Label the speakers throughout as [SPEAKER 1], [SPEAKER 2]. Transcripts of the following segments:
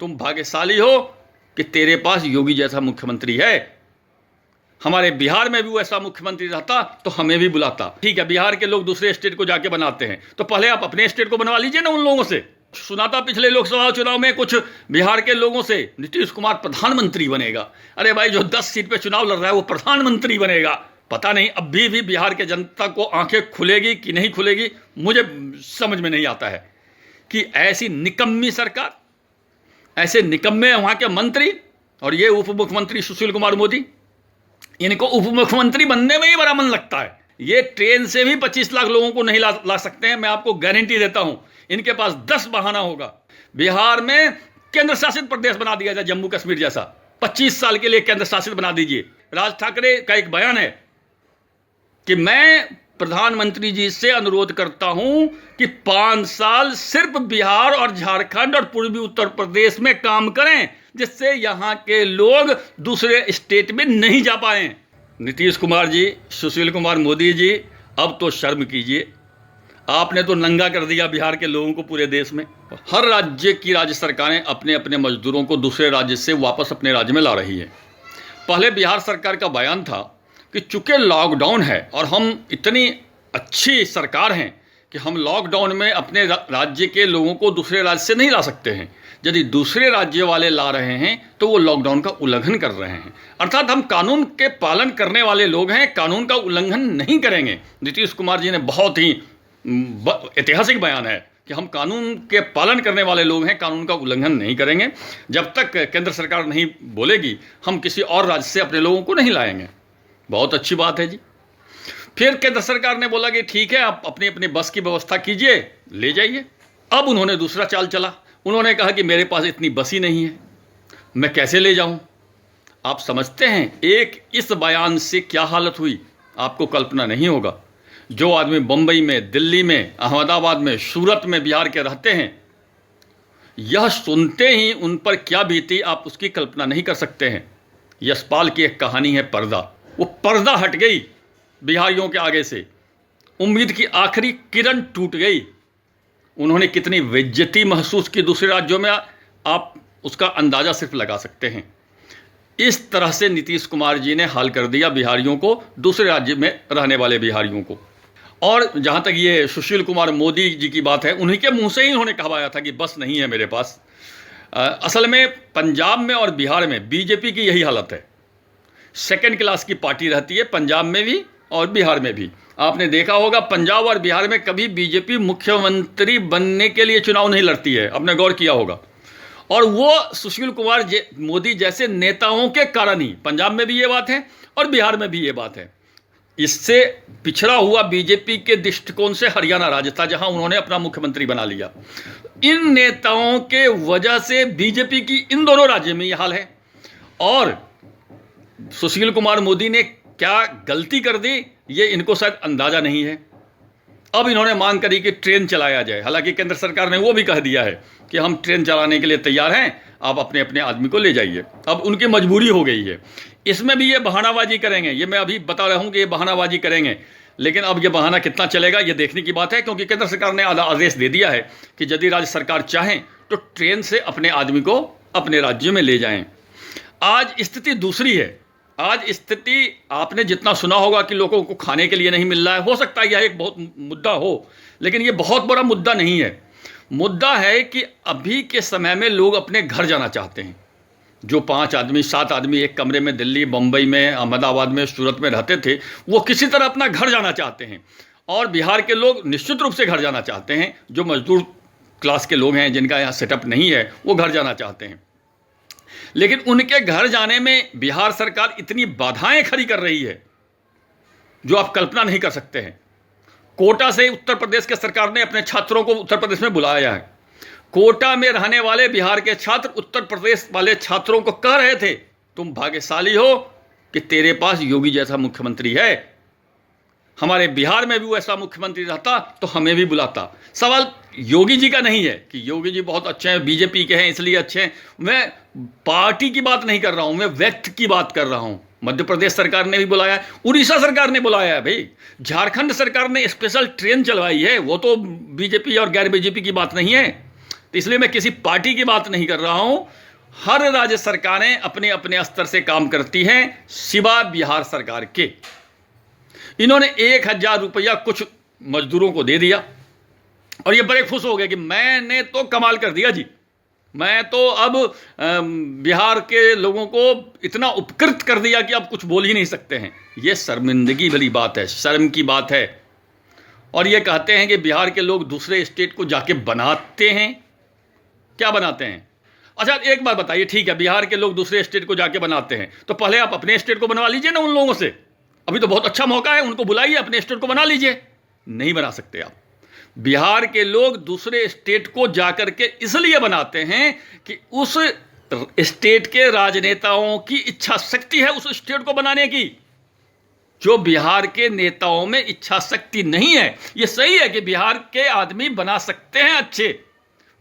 [SPEAKER 1] तुम भाग्यशाली हो कि तेरे पास योगी जैसा मुख्यमंत्री है। हमारे बिहार में भी वो ऐसा मुख्यमंत्री रहता तो हमें भी बुलाता। ठीक है, बिहार के लोग दूसरे स्टेट को जाके बनाते हैं, तो पहले आप अपने स्टेट को बनवा लीजिए ना उन लोगों से। सुना था पिछले लोकसभा चुनाव में कुछ बिहार के लोगों से, नीतीश कुमार प्रधानमंत्री बनेगा। अरे भाई, जो 10 सीट पे चुनाव लड़ रहा है वो प्रधानमंत्री बनेगा। पता नहीं अभी भी बिहार के जनता को आंखें खुलेगी कि नहीं खुलेगी, मुझे समझ में नहीं आता है कि ऐसी निकम्मी सरकार, ऐसे निकम्मे वहां के मंत्री, और ये उप मुख्यमंत्री सुशील कुमार मोदी, इनको उप मुख्यमंत्री बनने में ही बड़ा मन लगता है। ये ट्रेन से भी 25 लाख लोगों को नहीं ला सकते हैं, मैं आपको गारंटी देता हूं। इनके पास 10 बहाना होगा। बिहार में केंद्र शासित प्रदेश बना दिया जाए, जम्मू कश्मीर जैसा, 25 साल के लिए केंद्र शासित बना दीजिए। राज ठाकरे का एक बयान है कि मैं प्रधानमंत्री जी से अनुरोध करता हूं कि 5 साल सिर्फ बिहार और झारखंड और पूर्वी उत्तर प्रदेश में काम करें, जिससे यहां के लोग दूसरे स्टेट में नहीं जा पाए। नीतीश कुमार जी, सुशील कुमार मोदी जी, अब तो शर्म कीजिए। आपने तो नंगा कर दिया बिहार के लोगों को पूरे देश में। हर राज्य की राज्य सरकारें अपने अपने मजदूरों को दूसरे राज्य से वापस अपने राज्य में ला रही है। पहले बिहार सरकार का बयान था कि चूंकि लॉकडाउन है और हम इतनी अच्छी सरकार हैं कि हम लॉकडाउन में अपने राज्य के लोगों को दूसरे राज्य से नहीं ला सकते हैं। यदि दूसरे राज्य वाले ला रहे हैं तो वो लॉकडाउन का उल्लंघन कर रहे हैं, अर्थात हम कानून के पालन करने वाले लोग हैं, कानून का उल्लंघन नहीं करेंगे। नीतीश कुमार जी ने बहुत ही ऐतिहासिक बयान है कि हम कानून के पालन करने वाले लोग हैं, कानून का उल्लंघन नहीं करेंगे। जब तक केंद्र सरकार नहीं बोलेगी हम किसी और राज्य से अपने लोगों को नहीं लाएंगे। बहुत अच्छी बात है जी। फिर केंद्र सरकार ने बोला कि ठीक है, आप अपनी अपनी बस की व्यवस्था कीजिए, ले जाइए। अब उन्होंने दूसरा चाल चला, उन्होंने कहा कि मेरे पास इतनी बस ही नहीं है, मैं कैसे ले जाऊं। आप समझते हैं एक इस बयान से क्या हालत हुई, आपको कल्पना नहीं होगा। जो आदमी बंबई में, दिल्ली में, अहमदाबाद में, सूरत में बिहार के रहते हैं, यह सुनते ही उन पर क्या बीती आप उसकी कल्पना नहीं कर सकते हैं। यशपाल की एक कहानी है पर्दा, वो पर्दा हट गई बिहारियों के आगे से, उम्मीद की आखिरी किरण टूट गई। उन्होंने कितनी बेइज्जती महसूस की दूसरे राज्यों में, आप उसका अंदाज़ा सिर्फ लगा सकते हैं। इस तरह से नीतीश कुमार जी ने हाल कर दिया बिहारियों को, दूसरे राज्य में रहने वाले बिहारियों को। और जहाँ तक ये सुशील कुमार मोदी जी की बात है, उन्हीं के मुंह से ही उन्होंने कहवाया था कि बस नहीं है मेरे पास। असल में पंजाब में और बिहार में बीजेपी की यही हालत है। सेकंड क्लास की पार्टी रहती है पंजाब में भी और बिहार में भी। आपने देखा होगा पंजाब और बिहार में कभी बीजेपी मुख्यमंत्री बनने के लिए चुनाव नहीं लड़ती है, आपने गौर किया होगा। और वो सुशील कुमार मोदी जैसे नेताओं के कारण ही, पंजाब में भी ये बात है और बिहार में भी ये बात है। इससे पिछड़ा हुआ बीजेपी के दृष्टिकोण से हरियाणा राज्य था, जहां उन्होंने अपना मुख्यमंत्री बना लिया। इन नेताओं के वजह से बीजेपी की इन दोनों राज्यों में यह हाल है। और सुशील कुमार मोदी ने क्या गलती कर दी, ये इनको शायद अंदाजा नहीं है। अब इन्होंने मांग करी कि ट्रेन चलाया जाए, हालांकि केंद्र सरकार ने वो भी कह दिया है कि हम ट्रेन चलाने के लिए तैयार हैं, आप अपने अपने आदमी को ले जाइए। अब उनकी मजबूरी हो गई है। इसमें भी ये बहानाबाजी करेंगे, ये मैं अभी बता रहा हूं कि ये बहानाबाजी करेंगे, लेकिन अब ये बहाना कितना चलेगा ये देखने की बात है, क्योंकि केंद्र सरकार ने आदेश दे दिया है कि यदि राज्य सरकार चाहें तो ट्रेन से अपने आदमी को अपने राज्य में ले जाएं। आज स्थिति दूसरी है। आज स्थिति आपने जितना सुना होगा कि लोगों को खाने के लिए नहीं मिल रहा है, हो सकता है यह एक बहुत मुद्दा हो, लेकिन यह बहुत बड़ा मुद्दा नहीं है। मुद्दा है कि अभी के समय में लोग अपने घर जाना चाहते हैं। जो 5 आदमी 7 आदमी एक कमरे में दिल्ली, बम्बई में, अहमदाबाद में, सूरत में रहते थे, वो किसी तरह अपना घर जाना चाहते हैं। और बिहार के लोग निश्चित रूप से घर जाना चाहते हैं। जो मजदूर क्लास के लोग हैं, जिनका यहाँ सेटअप नहीं है, वो घर जाना चाहते हैं। लेकिन उनके घर जाने में बिहार सरकार इतनी बाधाएं खड़ी कर रही है जो आप कल्पना नहीं कर सकते हैं। कोटा से उत्तर प्रदेश के सरकार ने अपने छात्रों को उत्तर प्रदेश में बुलाया है। कोटा में रहने वाले बिहार के छात्र उत्तर प्रदेश वाले छात्रों को कह रहे थे, तुम भाग्यशाली हो कि तेरे पास योगी जैसा मुख्यमंत्री है। हमारे बिहार में भी वो ऐसा मुख्यमंत्री रहता तो हमें भी बुलाता। सवाल योगी जी का नहीं है कि योगी जी बहुत अच्छे हैं, बीजेपी के हैं इसलिए अच्छे हैं। मैं पार्टी की बात नहीं कर रहा हूं, मैं व्यक्ति की बात कर रहा हूं। मध्य प्रदेश सरकार ने भी बुलाया है, उड़ीसा सरकार ने बुलाया है भाई, झारखंड सरकार ने स्पेशल ट्रेन चलवाई है। वो तो बीजेपी और गैर बीजेपी की बात नहीं है। तो इसलिए मैं किसी पार्टी की बात नहीं कर रहा हूं। हर राज्य सरकारें अपने अपने स्तर से काम करती हैं, सिवा बिहार सरकार के। इन्होंने 1,000 रुपया कुछ मजदूरों को दे दिया और ये बड़े खुश हो गए कि मैंने तो कमाल कर दिया जी, मैं तो अब बिहार के लोगों को इतना उपकृत कर दिया कि अब कुछ बोल ही नहीं सकते हैं। ये शर्मिंदगी भली बात है, शर्म की बात है। और ये कहते हैं कि बिहार के लोग दूसरे स्टेट को जाके बनाते हैं। क्या बनाते हैं? अच्छा एक बात बताइए, ठीक है बिहार के लोग दूसरे स्टेट को जाके बनाते हैं, तो पहले आप अपने स्टेट को बनवा लीजिए ना उन लोगों से। अभी तो बहुत अच्छा मौका है, उनको बुलाइए, अपने स्टेट को बना लीजिए। नहीं बना सकते आप। बिहार के लोग दूसरे स्टेट को जाकर के इसलिए बनाते हैं कि उस स्टेट के राजनेताओं की इच्छा शक्ति है उस स्टेट को बनाने की। जो बिहार के नेताओं में इच्छा शक्ति नहीं है, ये सही है कि बिहार के आदमी बना सकते हैं अच्छे,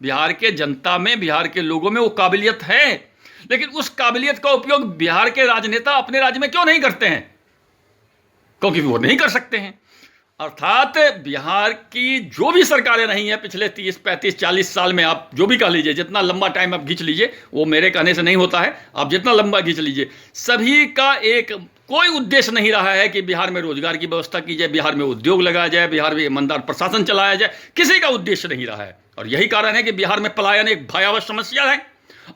[SPEAKER 1] बिहार के जनता में, बिहार के लोगों में वो काबिलियत है, लेकिन उस काबिलियत का उपयोग बिहार के राजनेता अपने राज्य में क्यों नहीं करते हैं? क्योंकि वो नहीं कर सकते हैं। अर्थात बिहार की जो भी सरकारें रही हैं पिछले 30, 35, 40 साल में, आप जो भी कह लीजिए, जितना लंबा टाइम आप खींच लीजिए, वो मेरे कहने से नहीं होता है, आप जितना लंबा खींच लीजिए, सभी का एक कोई उद्देश्य नहीं रहा है कि बिहार में रोजगार की व्यवस्था की जाए, बिहार में उद्योग लगाया जाए, बिहार में ईमानदार प्रशासन चलाया जाए। किसी का उद्देश्य नहीं रहा है। और यही कारण है कि बिहार में पलायन एक भयावह समस्या है।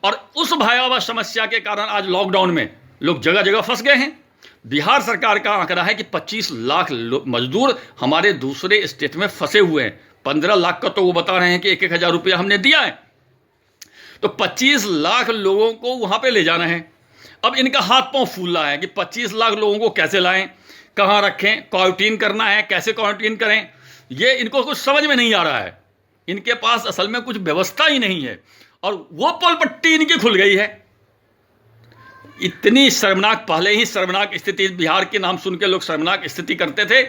[SPEAKER 1] और उस भयावह समस्या के कारण आज लॉकडाउन में लोग जगह जगह फंस गए हैं। बिहार सरकार का आंकड़ा है कि 25 लाख मजदूर हमारे दूसरे स्टेट में फंसे हुए हैं। 15 लाख का तो वो बता रहे हैं कि 1,000 रुपया हमने दिया है, तो 25 लाख लोगों को वहां पे ले जाना है। अब इनका हाथ पांव फूल रहा है कि 25 लाख लोगों को कैसे लाएं, कहां रखें, क्वारंटीन करना है, कैसे क्वारंटीन करें, ये इनको कुछ समझ में नहीं आ रहा है। इनके पास असल में कुछ व्यवस्था ही नहीं है और वो पोल पट्टी इनकी खुल गई है। इतनी शर्मनाक, पहले ही शर्मनाक स्थिति, बिहार के नाम सुन के लोग शर्मनाक स्थिति करते थे।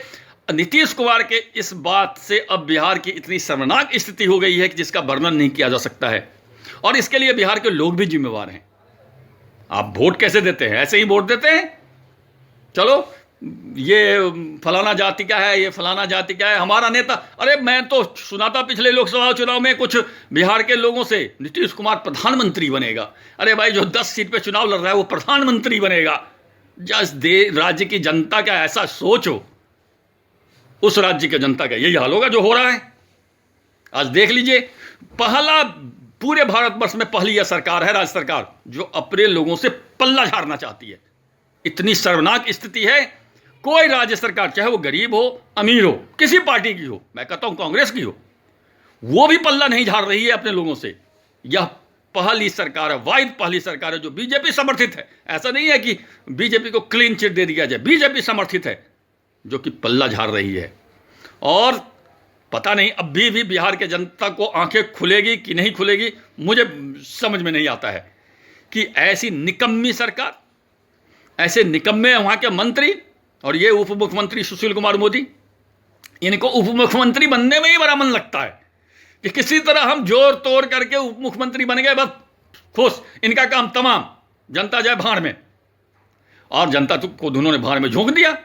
[SPEAKER 1] नीतीश कुमार के इस बात से अब बिहार की इतनी शर्मनाक स्थिति हो गई है कि जिसका वर्णन नहीं किया जा सकता है। और इसके लिए बिहार के लोग भी जिम्मेवार हैं। आप वोट कैसे देते हैं? ऐसे ही वोट देते हैं, चलो ये फलाना जाति का है, ये फलाना जाति का है, हमारा नेता। अरे मैं तो सुना था पिछले लोकसभा चुनाव में कुछ बिहार के लोगों से, नीतीश कुमार प्रधानमंत्री बनेगा। अरे भाई, जो 10 सीट पे चुनाव लड़ रहा है वो प्रधानमंत्री बनेगा। जिस राज्य की जनता का ऐसा सोच हो, उस राज्य की जनता का यही हाल होगा जो हो रहा है। आज देख लीजिए, पहला पूरे भारतवर्ष में पहली यह सरकार है, राज्य सरकार, जो अपने लोगों से पल्ला झाड़ना चाहती है। इतनी शर्मनाक स्थिति है। कोई राज्य सरकार, चाहे वो गरीब हो, अमीर हो, किसी पार्टी की हो, मैं कहता हूं कांग्रेस की हो, वो भी पल्ला नहीं झाड़ रही है अपने लोगों से। यह पहली सरकार है, वाहिद पहली सरकार है जो बीजेपी समर्थित है। ऐसा नहीं है कि बीजेपी को क्लीन चिट दे दिया जाए, बीजेपी समर्थित है जो कि पल्ला झाड़ रही है। और पता नहीं अभी भी बिहार के जनता को आंखें खुलेगी कि नहीं खुलेगी, मुझे समझ में नहीं आता है कि ऐसी निकम्मी सरकार, ऐसे निकम्मे वहां के मंत्री, और ये उप मुख्यमंत्री सुशील कुमार मोदी, इनको उप मुख्यमंत्री बनने में ही बड़ा मन लगता है कि किसी तरह हम जोर तोड़ करके उप मुख्यमंत्री बन गए, बस खुश, इनका काम तमाम, जनता जाए भाड़ में। और जनता को उन्होंने भाड़ में झोंक दिया।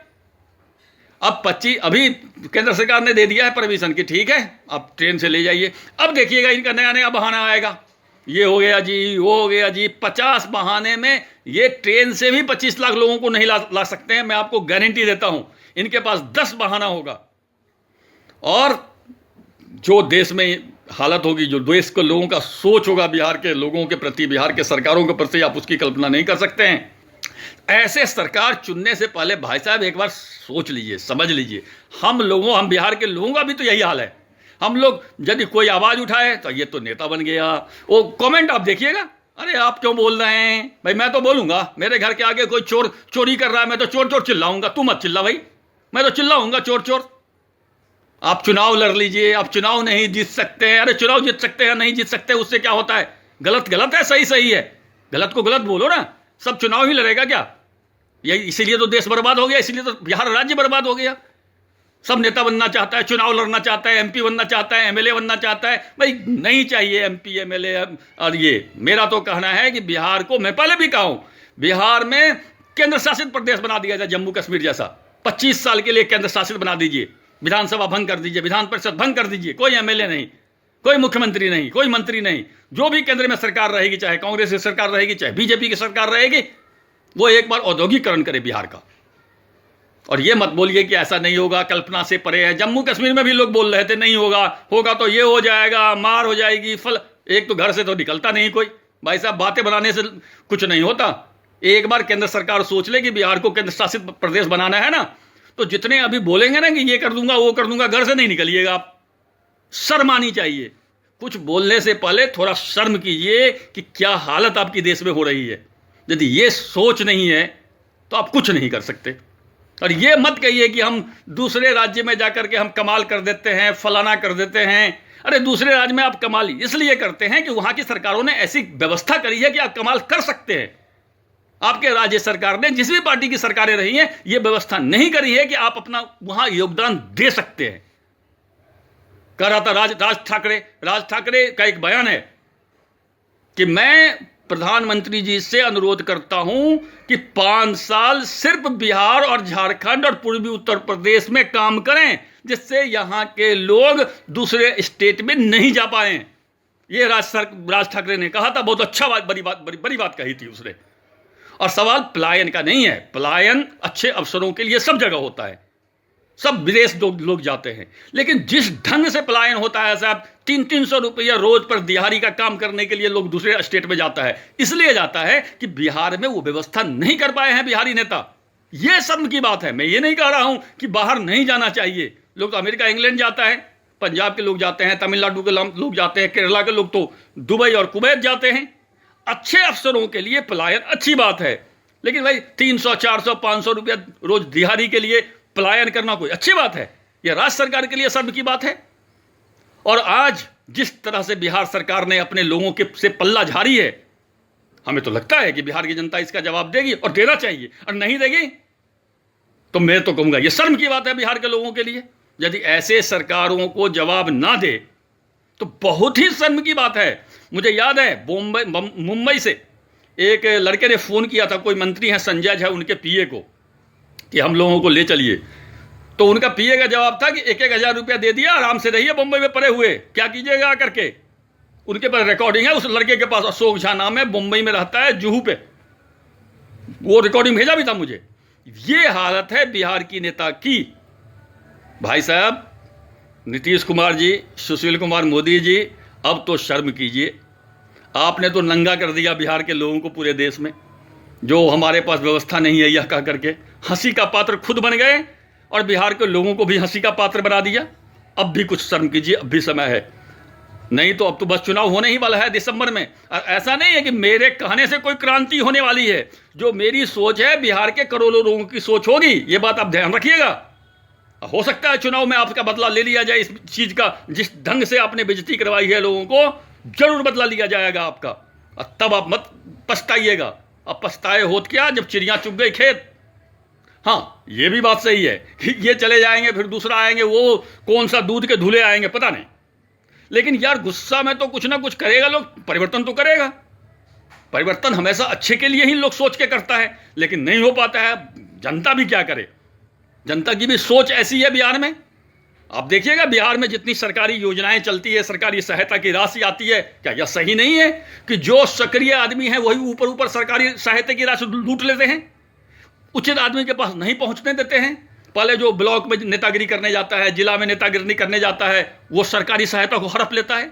[SPEAKER 1] अब 25 अभी केंद्र सरकार ने दे दिया है परमिशन की, ठीक है अब ट्रेन से ले जाइए। अब देखिएगा इनका नया नया बहाना आएगा, ये हो गया जी, वो हो गया जी। 50 बहाने में ये ट्रेन से भी 25 लाख लोगों को नहीं ला सकते हैं, मैं आपको गारंटी देता हूं। इनके पास 10 बहाना होगा। और जो देश में हालत होगी, जो देश के लोगों का सोच होगा बिहार के लोगों के प्रति, बिहार के सरकारों के प्रति, आप उसकी कल्पना नहीं कर सकते हैं। ऐसे सरकार चुनने से पहले भाई साहब एक बार सोच लीजिए, समझ लीजिए। हम बिहार के लोगों का भी तो यही हाल है। हम लोग यदि कोई आवाज उठाए तो ये तो नेता बन गया, वो कमेंट आप देखिएगा, अरे आप क्यों बोल रहे हैं भाई, मैं तो बोलूंगा। मेरे घर के आगे कोई चोरी कर रहा है, मैं तो चोर चोर चिल्लाऊंगा, तू मत चिल्ला भाई, मैं तो चिल्लाऊंगा चोर चोर। आप चुनाव लड़ लीजिए, आप चुनाव नहीं जीत सकते हैं। अरे चुनाव जीत सकते हैं, नहीं जीत सकते, उससे क्या होता है? गलत गलत है, सही सही है। गलत को गलत बोलो ना, सब चुनाव ही लड़ेगा क्या? यही इसीलिए तो देश बर्बाद हो गया, इसीलिए तो बिहार राज्य बर्बाद हो गया। सब नेता बनना चाहता है, चुनाव लड़ना चाहता है, एमपी बनना चाहता है, एमएलए बनना चाहता है। भाई नहीं चाहिए एमपी एमएलए। और ये मेरा तो कहना है कि बिहार को, मैं पहले भी कहा हूं, बिहार में केंद्र शासित प्रदेश बना दिया जाए, जम्मू कश्मीर जैसा। 25 साल के लिए केंद्र शासित बना दीजिए, विधानसभा भंग कर दीजिए, विधान परिषद भंग कर दीजिए, कोई एमएलए नहीं, कोई मुख्यमंत्री नहीं, कोई मंत्री नहीं। जो भी केंद्र में सरकार रहेगी, चाहे कांग्रेस की सरकार रहेगी, चाहे बीजेपी की सरकार रहेगी, वो एक बार औद्योगिकरण करे बिहार का। और ये मत बोलिए कि ऐसा नहीं होगा, कल्पना से परे है। जम्मू कश्मीर में भी लोग बोल रहे थे नहीं होगा, होगा तो ये हो जाएगा, मार हो जाएगी, फल। एक तो घर से तो निकलता नहीं कोई। भाई साहब, बातें बनाने से कुछ नहीं होता। एक बार केंद्र सरकार सोच ले कि बिहार को केंद्र शासित प्रदेश बनाना है ना, तो जितने अभी बोलेंगे ना कि ये कर दूंगा, वो कर दूंगा, घर से नहीं निकलिएगा आप। शर्म आनी चाहिए। कुछ बोलने से पहले थोड़ा शर्म कीजिए कि क्या हालत आपकी देश में हो रही है। यदि ये सोच नहीं है तो आप कुछ नहीं कर सकते। और ये मत कहिए कि हम दूसरे राज्य में जाकर के हम कमाल कर देते हैं, फलाना कर देते हैं। अरे दूसरे राज्य में आप कमाल इसलिए करते हैं कि वहां की सरकारों ने ऐसी व्यवस्था करी है कि आप कमाल कर सकते हैं। आपके राज्य सरकार ने, जिस भी पार्टी की सरकारें रही हैं, यह व्यवस्था नहीं करी है कि आप अपना वहां योगदान दे सकते हैं। कह रहा था राज ठाकरे का एक बयान है कि मैं प्रधानमंत्री जी से अनुरोध करता हूं कि 5 साल सिर्फ बिहार और झारखंड और पूर्वी उत्तर प्रदेश में काम करें, जिससे यहां के लोग दूसरे स्टेट में नहीं जा पाए। यह राज ठाकरे ने कहा था। बहुत अच्छा बात, बड़ी बात कही थी उसने। और सवाल पलायन का नहीं है। पलायन अच्छे अवसरों के लिए सब जगह होता है, सब विदेश लोग जाते हैं। लेकिन जिस ढंग से पलायन होता है साहब, 300-300 रुपया रोज पर दिहाड़ी का काम करने के लिए लोग दूसरे स्टेट में जाता है। इसलिए जाता है कि बिहार में वो व्यवस्था नहीं कर पाए हैं बिहारी नेता। ये शर्म की बात है। मैं ये नहीं कह रहा हूं कि बाहर नहीं जाना चाहिए। लोग तो अमेरिका, इंग्लैंड जाता है, पंजाब के लोग जाते हैं, तमिलनाडु के लोग जाते हैं, केरला के लोग तो दुबई और कुवैत जाते हैं। अच्छे अफसरों के लिए पलायन अच्छी बात है। लेकिन भाई 300, 400, 500 रुपया रोज दिहाड़ी के लिए पलायन करना कोई अच्छी बात है? यह राज्य सरकार के लिए शर्म की बात है। और आज जिस तरह से बिहार सरकार ने अपने लोगों के से पल्ला झाड़ी है, हमें तो लगता है कि बिहार की जनता इसका जवाब देगी, और देना चाहिए। और नहीं देगी तो मैं तो कहूंगा यह शर्म की बात है बिहार के लोगों के लिए। यदि ऐसे सरकारों को जवाब ना दे तो बहुत ही शर्म की बात है। मुझे याद है मुंबई से एक लड़के ने फोन किया था, कोई मंत्री है संजय झा, उनके पीए को, कि हम लोगों को ले चलिए। तो उनका पीए का जवाब था कि 1-1 हज़ार रुपया दे दिया, आराम से रहिए मुंबई में पड़े हुए, क्या कीजिएगा करके। उनके पास रिकॉर्डिंग है, उस लड़के के पास, अशोक झा नाम है, मुंबई में रहता है, जुहू पे। वो रिकॉर्डिंग भेजा भी था मुझे। ये हालत है बिहार की नेता की। भाई साहब, नीतीश कुमार जी, सुशील कुमार मोदी जी, अब तो शर्म कीजिए। आपने तो नंगा कर दिया बिहार के लोगों को पूरे देश में। जो हमारे पास व्यवस्था नहीं है यह कह करके हंसी का पात्र खुद बन गए, और बिहार के लोगों को भी हंसी का पात्र बना दिया। अब भी कुछ शर्म कीजिए, अब भी समय है। नहीं तो अब तो बस चुनाव होने ही वाला है दिसंबर में। और ऐसा नहीं है कि मेरे कहने से कोई क्रांति होने वाली है। जो मेरी सोच है, बिहार के करोड़ों लोगों की सोच होगी। ये बात आप ध्यान रखिएगा। हो सकता है चुनाव में आपका बदला ले लिया जाए इस चीज का। जिस ढंग से आपने बेइज्जती करवाई है लोगों को, जरूर बदला लिया जाएगा आपका। और तब आप मत पछताइएगा। अब पछताए होत क्या जब चिड़ियां चुग गई खेत। हाँ, ये भी बात सही है कि ये चले जाएंगे, फिर दूसरा आएंगे, वो कौन सा दूध के धुले आएंगे पता नहीं। लेकिन यार, गुस्सा में तो कुछ ना कुछ करेगा लोग, परिवर्तन तो करेगा। परिवर्तन हमेशा अच्छे के लिए ही लोग सोच के करता है, लेकिन नहीं हो पाता है। जनता भी क्या करे, जनता की भी सोच ऐसी है बिहार में। आप देखिएगा बिहार में जितनी सरकारी योजनाएं चलती है, सरकारी सहायता की राशि आती है, क्या यह सही नहीं है कि जो सक्रिय आदमी है वही ऊपर ऊपर सरकारी सहायता की राशि लूट लेते हैं, उचित आदमी के पास नहीं पहुंचने देते हैं। पहले जो ब्लॉक में नेतागिरी करने जाता है, जिला में नेतागिरी करने जाता है, वो सरकारी सहायता को हड़प लेता है।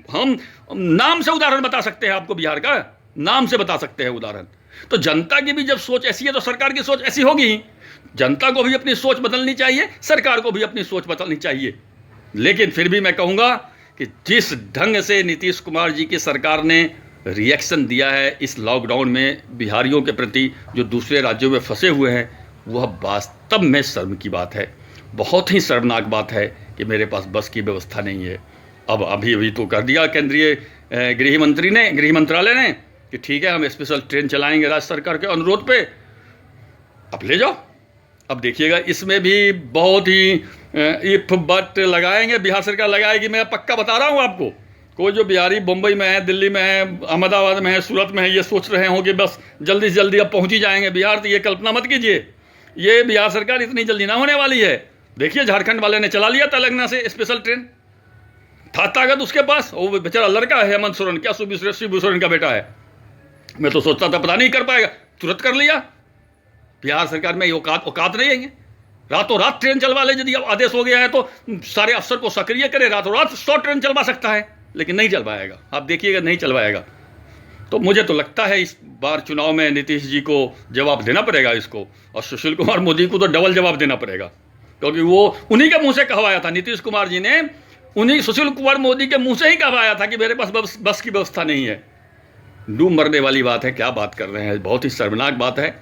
[SPEAKER 1] हम नाम से उदाहरण बता सकते हैं आपको, बिहार का नाम से बता सकते हैं उदाहरण। तो जनता की भी जब सोच ऐसी है तो सरकार की सोच ऐसी होगी ही। जनता को भी अपनी सोच बदलनी चाहिए, सरकार को भी अपनी सोच बदलनी चाहिए। लेकिन फिर भी मैं कहूँगा कि जिस ढंग से नीतीश कुमार जी की सरकार ने रिएक्शन दिया है इस लॉकडाउन में बिहारियों के प्रति जो दूसरे राज्यों में फंसे हुए हैं, वह वास्तव में शर्म की बात है। बहुत ही शर्मनाक बात है कि मेरे पास बस की व्यवस्था नहीं है। अब अभी तो कर दिया केंद्रीय गृह मंत्रालय ने कि ठीक है, हम स्पेशल ट्रेन चलाएंगे राज्य सरकार के अनुरोध पे, अब ले जाओ। अब देखिएगा इसमें भी बहुत ही इफ बट लगाएंगे, बिहार सरकार लगाएगी। मैं पक्का बता रहा हूँ आपको। कोई जो बिहारी मुंबई में है, दिल्ली में है, अहमदाबाद में है, सूरत में है, ये सोच रहे हों कि बस जल्दी से जल्दी अब पहुँच ही जाएंगे बिहार, तो ये कल्पना मत कीजिए। ये बिहार सरकार इतनी जल्दी ना होने वाली है। देखिए झारखंड वाले ने चला लिया तेलंगाना से स्पेशल ट्रेन। था ताकत उसके पास, वो बेचारा लड़का है हेमंत सोरेन, क्या शिबू सोरेन का बेटा है। मैं तो सोचता था पता नहीं कर पाएगा, तुरंत कर लिया। बिहार सरकार में ये औकात नहीं है। रातों रात ट्रेन चलवा ले, यदि आदेश हो गया है तो सारे अफसर को सक्रिय करे, रातों रात 100 ट्रेन चलवा सकता है, लेकिन नहीं चलवाएगा। आप देखिएगा नहीं चलवाएगा। तो मुझे तो लगता है इस बार चुनाव में नीतीश जी को जवाब देना पड़ेगा इसको, और सुशील कुमार मोदी को तो डबल जवाब देना पड़ेगा, क्योंकि वो उन्हीं के मुंह से कहवाया था, नीतीश कुमार जी ने उन्हीं सुशील कुमार मोदी के मुंह से ही कहवाया था कि मेरे पास बस की व्यवस्था नहीं है। डूब मरने वाली बात है, क्या बात कर रहे हैं, बहुत ही शर्मनाक बात है।